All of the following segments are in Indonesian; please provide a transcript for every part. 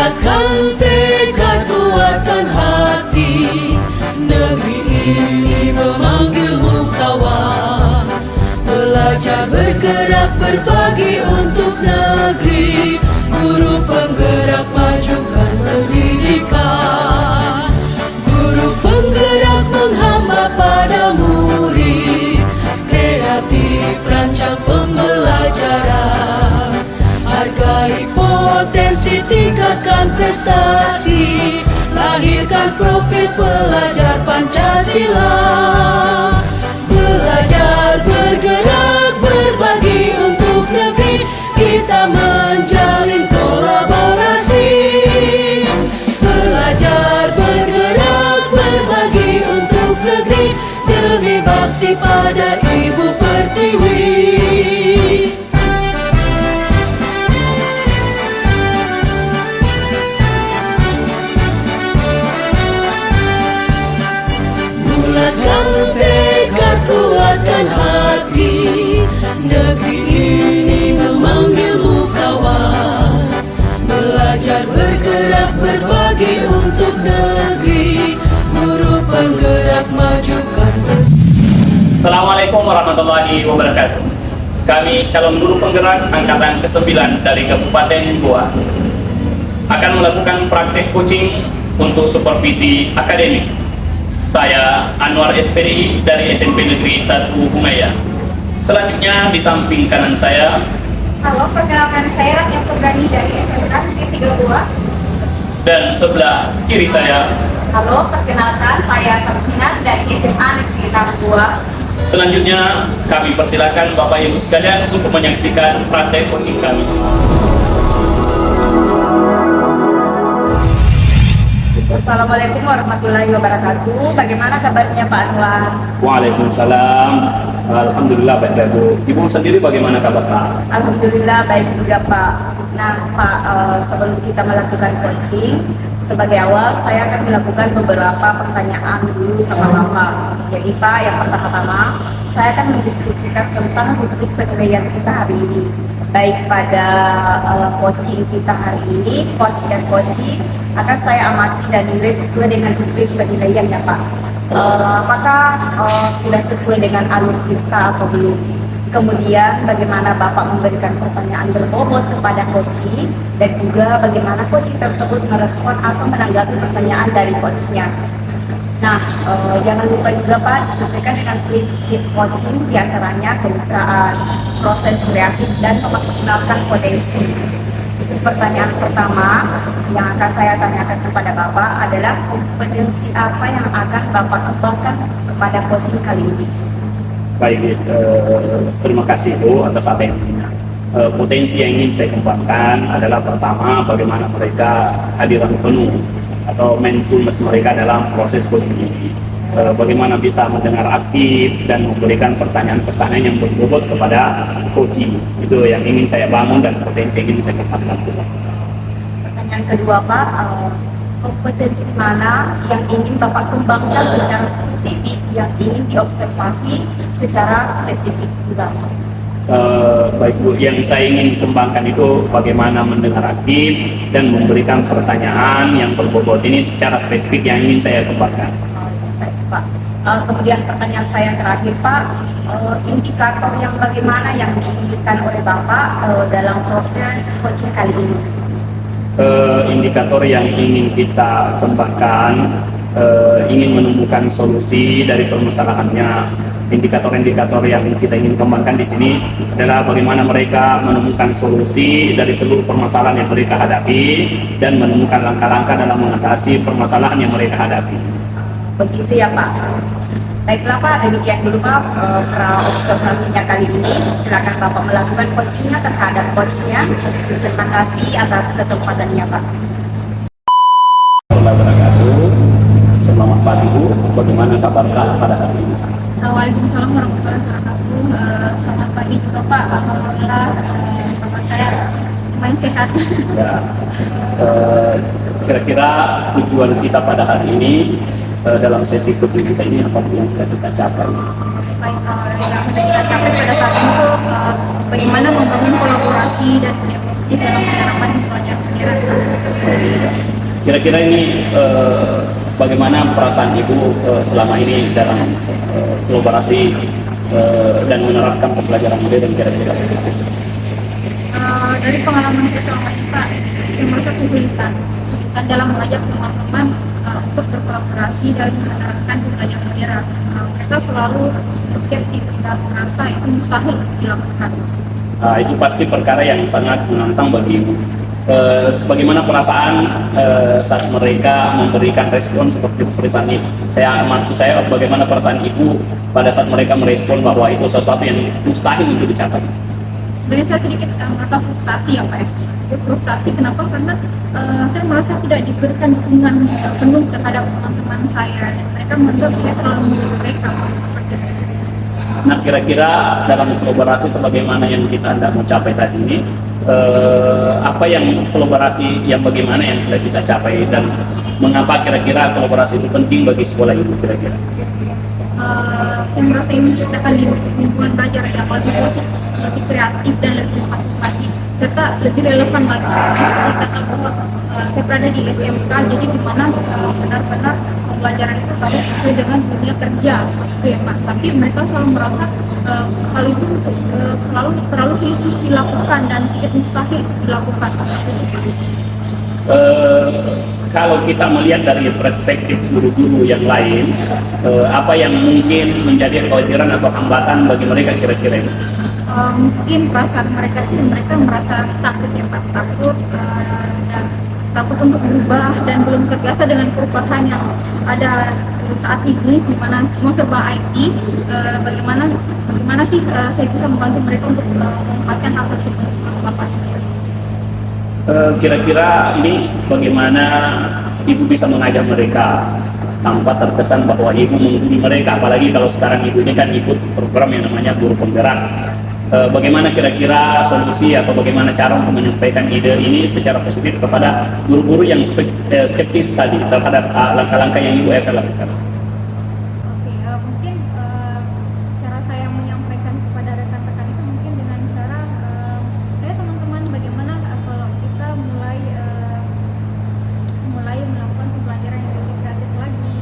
Bulatkan tekad kuatkan hati, negeri ini memanggilmu kawan. Belajar bergerak berbagi untuk negeri, guru penggerak majukan pendidikan. Guru penggerak menghamba pada murid, kreatif rancang pembelajaran. Hargai potensi, tingkatkan prestasi, lahirkan profil pelajar Pancasila. Belajar bergerak berbagi untuk negeri, kita menjalin kolaborasi. Belajar bergerak berbagi untuk negeri, demi bakti pada Ibu Pertiwi. Bulatkan tekad kuatkan hati, negeri ini memanggilmu kawan. Belajar bergerak berbagi untuk negeri, guru penggerak majukan. Assalamualaikum warahmatullahi wabarakatuh. Kami calon guru penggerak angkatan ke-9 dari Kabupaten Goa akan melakukan praktek coaching untuk supervisi akademik. Saya Anwar SPDI dari SMP Negeri 1 Bungaya. Selanjutnya di samping kanan saya, halo, perkenalkan saya Ratnya Purgani dari SMK Negeri 3 Goa. Dan sebelah kiri saya, Halo, perkenalkan saya Samsinan dari SMA Negeri 6 Goa. selanjutnya kami persilakan Bapak Ibu sekalian untuk menyaksikan praktek coaching kami. Assalamualaikum warahmatullahi wabarakatuh. Bagaimana kabarnya Pak Anwar? Waalaikumsalam. Alhamdulillah baik Bu. Ibu sendiri bagaimana kabar Pak? Alhamdulillah baik juga Pak. Nah Pak, sebelum kita melakukan coaching, sebagai awal saya akan melakukan beberapa pertanyaan dulu sama Bapak. Jadi Pak, yang pertama-tama saya akan mendiskusikan tentang rubrik penilaian kita hari ini. Baik pada coaching kita hari ini, coach dan coaching akan saya amati dan nilai sesuai dengan rubrik penilaian ya Pak. Apakah sudah sesuai dengan alur kita atau belum? Kemudian bagaimana Bapak memberikan pertanyaan berbobot kepada coaching, dan juga bagaimana coaching tersebut merespon atau menanggapi pertanyaan dari coachnya. Nah, jangan lupa juga Pak, disesuaikan dengan prinsip coaching, diantaranya kemitraan, proses kreatif, dan memaksimalkan potensi. Itu pertanyaan pertama yang akan saya tanyakan kepada Bapak adalah kompetensi apa yang akan Bapak kembangkan kepada coaching kali ini? Baik, terima kasih Bu atas atensinya. Potensi yang ingin saya kembangkan adalah pertama, bagaimana mereka hadiran penuh atau mindfulness mereka dalam proses coaching ini. Bagaimana bisa mendengar aktif dan memberikan pertanyaan-pertanyaan yang berbobot kepada coaching. Itu yang ingin saya bangun dan potensi yang ingin saya kembangkan. Pertanyaan kedua Pak, kompetensi mana yang ingin Bapak kembangkan secara spesifik, yang ingin diobservasi secara spesifik juga? Baik Bu, yang saya ingin kembangkan itu bagaimana mendengar aktif dan memberikan pertanyaan yang berbobot ini secara spesifik yang ingin saya kembangkan. Baik Pak. Kemudian pertanyaan saya terakhir Pak, indikator yang bagaimana yang diinginkan oleh Bapak dalam proses coaching kali ini? Indikator yang ingin kita kembangkan, ingin menemukan solusi dari permasalahannya. Indikator-indikator yang kita ingin kembangkan di sini adalah bagaimana mereka menemukan solusi dari seluruh permasalahan yang mereka hadapi dan menemukan langkah-langkah dalam mengatasi permasalahan yang mereka hadapi. Begitu ya Pak. Baiklah Pak, demikian dulu Pak observasinya kali ini. Silakan Bapak melakukan coachingnya terhadap coachnya. Terima kasih atas kesempatannya Pak. Selamat pagi Bu, bagaimana kabar pada hari ini? Waalaikumsalam warahmatullahi wabarakatuh. Selamat pagi juga Pak. Alhamdulillah bapak saya lumayan sehat. Ya, kira-kira tujuan kita pada hari ini dalam sesi coaching kita ini apa yang kita capai? Baik, yang kita capai pada saat ini tuh bagaimana membangun kolaborasi kolaborasi dan punya positif dalam penerapan pelajaran pendidikan. Kira-kira ini bagaimana perasaan Ibu selama ini dalam kolaborasi dan menerapkan pembelajaran modern kira-kira? Dari pengalaman saya selama ini Pak, saya merasa kesulitan dalam mengajak teman-teman untuk berkolaborasi dan menerapkan pembelajaran modern. Mereka selalu skeptis dan merasa itu mustahil dilakukan. Itu pasti perkara yang sangat menantang bagi Ibu. Bagaimana perasaan saat mereka memberikan respon seperti saat ini? Maksud saya bagaimana perasaan Ibu pada saat mereka merespon bahwa itu sesuatu yang mustahil untuk dicapai? Sebenarnya saya sedikit merasa frustasi ya Pak ya. Frustasi kenapa? Karena saya merasa tidak diberikan dukungan penuh terhadap teman-teman saya. Mereka menganggap saya terlalu menurut mereka seperti itu. Nah, kira-kira dalam kolaborasi sebagaimana yang kita hendak mencapai tadi ini, apa yang kolaborasi yang bagaimana yang sudah kita capai dan mengapa kira-kira kolaborasi itu penting bagi sekolah Ibu kira-kira? Saya merasa ingin menciptakan lingkungan belajar yang lebih positif, lebih kreatif dan lebih inovatif lagi, serta lebih relevan lagi. Seperti kata bahwa saya berada di SMK, jadi di mana benar-benar pembelajaran itu harus sesuai dengan dunia kerja seperti itu ya Pak. Tapi mereka selalu merasa hal itu terlalu sulit dilakukan dan sedikit mustahil dilakukan seperti itu Pak. Kalau kita melihat dari perspektif guru-guru yang lain, apa yang mungkin menjadi kekhawatiran atau hambatan bagi mereka kira-kira ini? Mungkin perasaan mereka merasa takut ya Pak, dan takut untuk berubah dan belum terbiasa dengan perubahan yang ada saat ini di mana semua serba IT. Bagaimana sih saya bisa membantu mereka untuk memanfaatkan hal tersebut Bapak sendiri? Kira-kira ini bagaimana Ibu bisa mengajak mereka tanpa terkesan bahwa Ibu menghubungi mereka, apalagi kalau sekarang Ibu ini kan ikut program yang namanya guru penggerak. Bagaimana kira-kira solusi atau bagaimana cara untuk menyampaikan ide ini secara positif kepada guru-guru yang skeptis tadi terhadap langkah-langkah yang Ibu akan lakukan? Oke, mungkin cara saya menyampaikan kepada rekan-rekan itu mungkin dengan cara teman-teman bagaimana kalau kita mulai melakukan pembelajaran yang lebih kreatif lagi,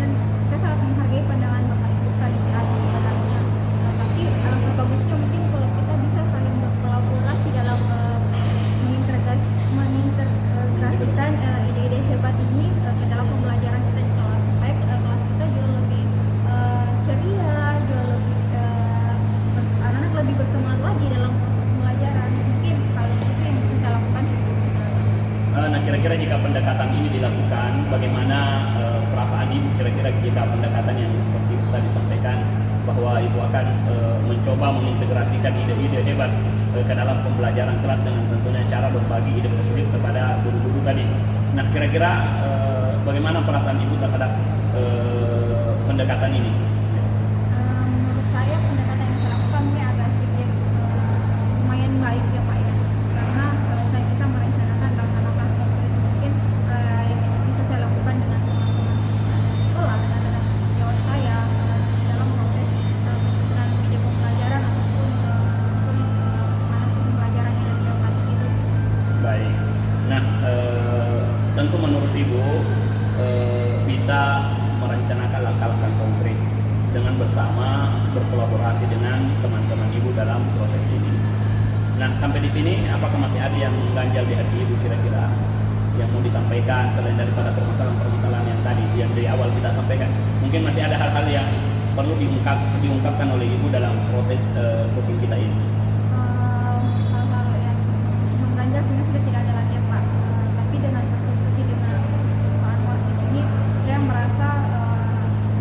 dan saya sangat menghargai pandangan Bapak Ibu sekalian sebenarnya, tapi alangkah bagusnya mungkin kalau kita bisa saling berkolaborasi dalam mengintegrasikan ide-ide hebat ini ke dalam pembelajaran kita di kelas, supaya kelas kita jauh lebih ceria, jauh lebih anak-anak lebih bersemangat lagi dalam proses pembelajaran. Mungkin kalau itu yang bisa saya lakukan sebenarnya. Nah, kira-kira jika pendekatan ini dilakukan, bagaimana perasaan Ibu kira-kira jika pendekatan yang seperti itu tadi disampaikan bahwa Ibu akan mencoba mengintegrasikan ide-ide hebat ke dalam pembelajaran kelas dengan tentunya cara berbagi ide positif kepada guru-guru tadi. Nah, kira-kira bagaimana perasaan Ibu terhadap pendekatan ini? Menurut saya pendekatan yang saya lakukan mungkin agak sedikit lumayan baik ya Pak ya, karena saya bisa merencanakan langkah-langkah konkret mungkin yang bisa saya lakukan dengan teman-teman sekolah dan anak-anak sejawat saya dalam proses penyusunan ide pembelajaran ataupun manasih pembelajaran yang lebih inovatif itu. Baik. Nah, tentu menurut Ibu bisa merencanakan langkah-langkah konkret dengan bersama berkolaborasi dengan teman-teman Ibu dalam proses ini. Nah, sampai di sini apakah masih ada yang mengganjal di hati Ibu kira-kira yang mau disampaikan selain daripada permasalahan-permasalahan yang tadi yang dari awal kita sampaikan? Mungkin masih ada hal-hal yang perlu diungkapkan oleh Ibu dalam proses coaching kita ini. Hal-hal yang mengganjal sebenarnya sudah tidak ada lagi ya Pak, tapi dengan berdiskusi dengan Pak Anwar di sini saya merasa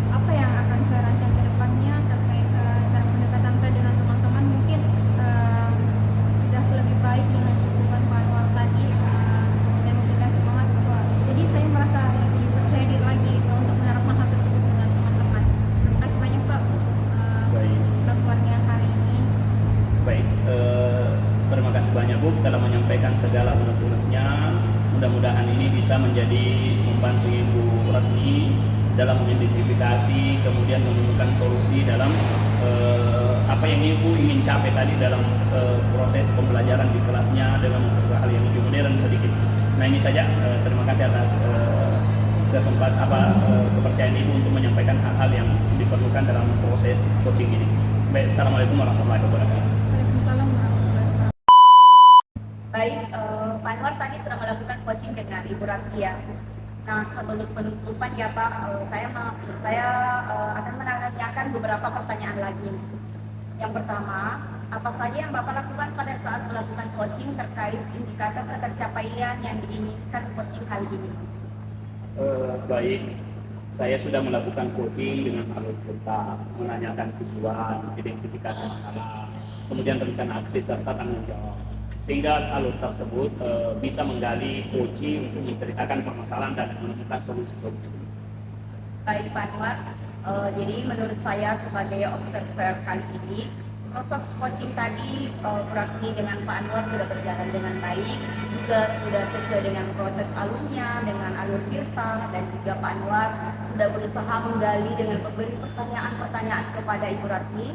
apa yang akan saya rancang ke depannya terkait cara pendekatan saya dengan teman-teman mungkin sudah lebih baik dengan dukungan Pak Anwar tadi, dan memberikan semangat bahwa jadi saya merasa lebih percaya diri lagi untuk menerapkan hal tersebut dengan teman-teman. Terima kasih banyak Pak Baik. bantuannya hari ini. Baik, terima kasih banyak Bu telah menyampaikan segala unek-uneknya. Mudah-mudahan ini bisa menjadi membantu Ibu Ratni dalam mengidentifikasi kemudian menemukan solusi dalam apa yang Ibu ingin capai tadi dalam proses pembelajaran di kelasnya dengan membuat hal yang lebih modern sedikit. Nah ini saja, terima kasih atas kepercayaan Ibu untuk menyampaikan hal-hal yang diperlukan dalam proses coaching ini. Baik, Assalamualaikum warahmatullahi wabarakatuh. Waalaikumsalam warahmatullahi wabarakatuh. Baik, Pak Anwar tadi sudah melakukan coaching dengan Ibu Ratia. Nah, sebelum penutupan ya Pak, saya akan menanyakan beberapa pertanyaan lagi. Yang pertama, apa saja yang Bapak lakukan pada saat melakukan coaching terkait indikator ketercapaian yang diinginkan coaching kali ini? Baik, saya sudah melakukan coaching dengan alur cerita, menanyakan tujuan, identifikasi masalah, kemudian rencana aksi serta tanggung jawab. Sehingga alur tersebut bisa menggali kunci untuk menceritakan permasalahan dan menemukan solusi-solusi. Baik Pak Anwar, jadi menurut saya sebagai observer kali ini, proses coaching tadi berarti dengan Pak Anwar sudah berjalan dengan baik, juga sudah sesuai dengan proses alurnya, dengan alur tirta, dan juga Pak Anwar sudah berusaha menggali dengan memberi pertanyaan-pertanyaan kepada Ibu Ratni,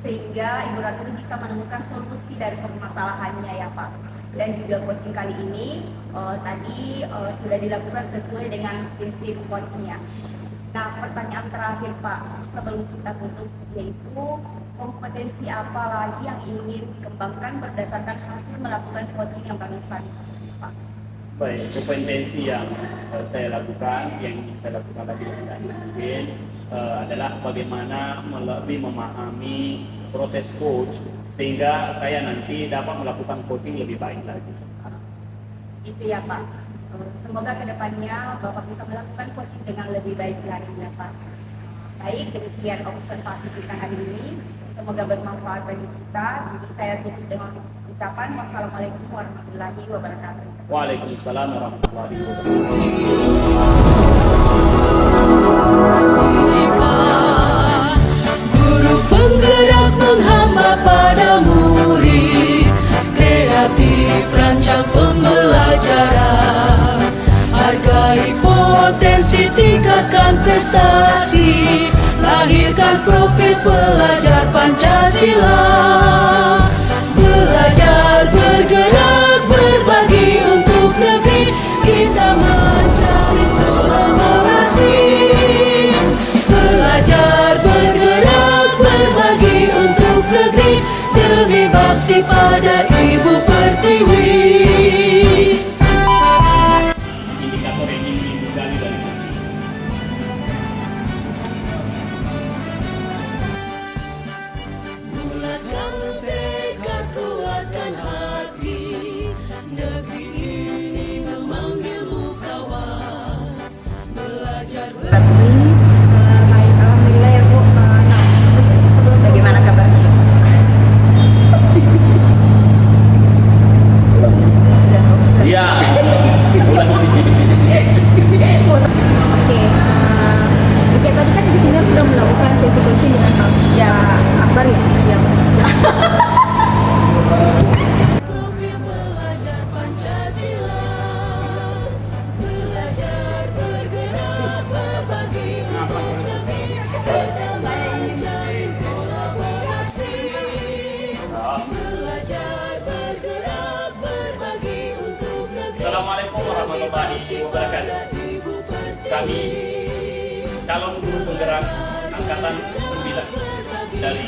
sehingga Ibu Ratni bisa menemukan solusi dari permasalahannya ya Pak. Dan juga coaching kali ini tadi sudah dilakukan sesuai dengan prinsip coachnya. Nah, pertanyaan terakhir Pak, sebelum kita tutup, yaitu kompetensi apa lagi yang ingin dikembangkan berdasarkan hasil melakukan coaching yang barusan Pak? Baik, kompetensi yang saya lakukan, yang ingin saya lakukan lagi mungkin adalah bagaimana lebih memahami proses coach sehingga saya nanti dapat melakukan coaching lebih baik lagi. Itu ya Pak. Semoga kedepannya Bapak bisa melakukan coaching dengan lebih baik lagi ya Pak. Baik, demikian observasi kita hari ini. Semoga bermanfaat bagi kita. Jadi saya tutup dengan ucapan wassalamualaikum warahmatullahi wabarakatuh. Waalaikumsalam warahmatullahi wabarakatuh. Guru penggerak menghamba pada murid, kreatif rancang pembelajaran, hargai potensi, tingkatkan prestasi, lahirkan profil pelajar Pancasila. Belajar, bergerak, berbagi untuk negeri, kita mencari kolaborasi. Belajar, bergerak, berbagi untuk negeri, demi bakti pada Ibu Pertiwi. Indikator yang ingin digali dari Bulatkan tekad, kuatkan hati, negeri ini memanggilmu kawan. Belajar Baik, alhamdulillah ya Bu. Bagaimana kabarnya? Iya. Oke, kayak tadi kan di sini sudah melakukan sesi coaching dengan Pak Akbar ya. profil pelajar Pancasila. Belajar, bergerak, berbagi untuk negeri, kita mencari kolaborasi. Belajar, bergerak, berbagi untuk negeri. Assalamualaikum warahmatullahi wabarakatuh. Kami calon guru penggerak angkatan 9 dari